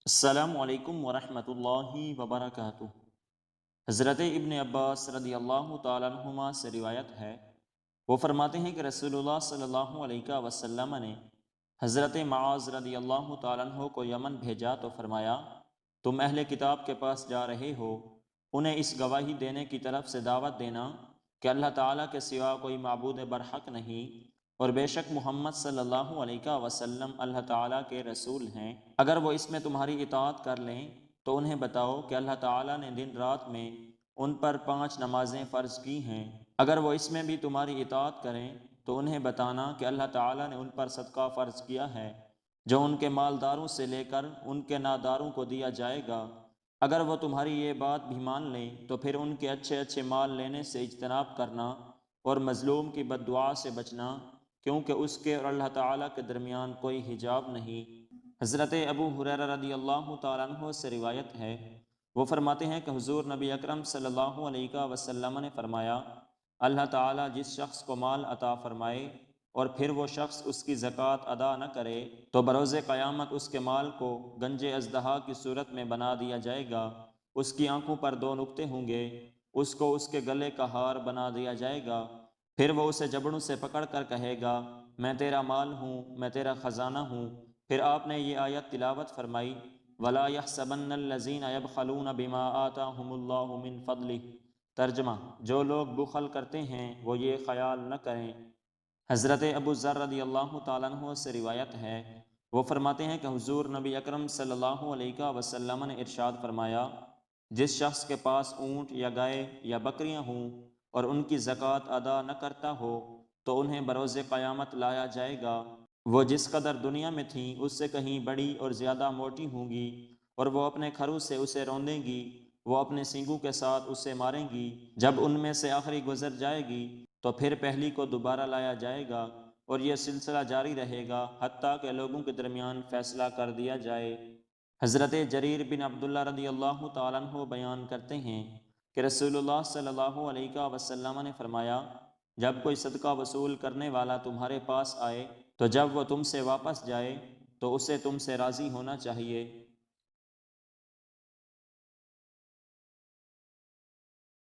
السلام علیکم ورحمۃ اللہ وبرکاتہ۔ حضرت ابن عباس رضی اللہ تعالیٰ عنہما سے روایت ہے، وہ فرماتے ہیں کہ رسول اللہ صلی اللہ علیہ وسلم نے حضرت معاذ رضی اللہ تعالیٰ عنہ کو یمن بھیجا تو فرمایا، تم اہل کتاب کے پاس جا رہے ہو، انہیں اس گواہی دینے کی طرف سے دعوت دینا کہ اللہ تعالیٰ کے سوا کوئی معبود برحق نہیں، اور بے شک محمد صلی اللہ علیہ وسلم اللہ تعالیٰ کے رسول ہیں۔ اگر وہ اس میں تمہاری اطاعت کر لیں تو انہیں بتاؤ کہ اللہ تعالیٰ نے دن رات میں ان پر 5 نمازیں فرض کی ہیں۔ اگر وہ اس میں بھی تمہاری اطاعت کریں تو انہیں بتانا کہ اللہ تعالیٰ نے ان پر صدقہ فرض کیا ہے، جو ان کے مالداروں سے لے کر ان کے ناداروں کو دیا جائے گا۔ اگر وہ تمہاری یہ بات بھی مان لیں تو پھر ان کے اچھے اچھے مال لینے سے اجتناب کرنا اور مظلوم کی بد دعا سے بچنا، کیونکہ اس کے اور اللہ تعالیٰ کے درمیان کوئی حجاب نہیں۔ حضرت ابو ہریرہ رضی اللہ تعالیٰ عنہ سے روایت ہے، وہ فرماتے ہیں کہ حضور نبی اکرم صلی اللہ علیہ وسلم نے فرمایا، اللہ تعالیٰ جس شخص کو مال عطا فرمائے اور پھر وہ شخص اس کی زکوٰۃ ادا نہ کرے تو بروز قیامت اس کے مال کو گنج اژدہا کی صورت میں بنا دیا جائے گا، اس کی آنکھوں پر 2 نقطے ہوں گے، اس کو اس کے گلے کا ہار بنا دیا جائے گا، پھر وہ اسے جبڑوں سے پکڑ کر کہے گا، میں تیرا مال ہوں، میں تیرا خزانہ ہوں۔ پھر آپ نے یہ آیت تلاوت فرمائی، وَلَا يَحْسَبَنَّ الَّذِينَ يَبْخَلُونَ بِمَا آتَاهُمُ اللَّهُ مِنْ فَضْلِهِ۔ ترجمہ: جو لوگ بخل کرتے ہیں وہ یہ خیال نہ کریں۔ حضرت ابو ذر رضی اللہ تعالیٰ عنہ سے روایت ہے، وہ فرماتے ہیں کہ حضور نبی اکرم صلی اللہ علیہ وسلم نے ارشاد فرمایا، جس شخص کے پاس اونٹ یا گائے یا بکریاں ہوں اور ان کی زکوٰۃ ادا نہ کرتا ہو تو انہیں بروز قیامت لایا جائے گا، وہ جس قدر دنیا میں تھیں اس سے کہیں بڑی اور زیادہ موٹی ہوں گی، اور وہ اپنے کھرو سے اسے روندیں گی، وہ اپنے سینگوں کے ساتھ اسے ماریں گی، جب ان میں سے آخری گزر جائے گی تو پھر پہلی کو دوبارہ لایا جائے گا، اور یہ سلسلہ جاری رہے گا حتیٰ کہ لوگوں کے درمیان فیصلہ کر دیا جائے۔ حضرت جریر بن عبداللہ رضی اللہ تعالیٰ عنہ بیان کرتے ہیں کہ رسول اللہ صلی اللہ علیہ وسلم نے فرمایا، جب کوئی صدقہ وصول کرنے والا تمہارے پاس آئے تو جب وہ تم سے واپس جائے تو اسے تم سے راضی ہونا چاہیے،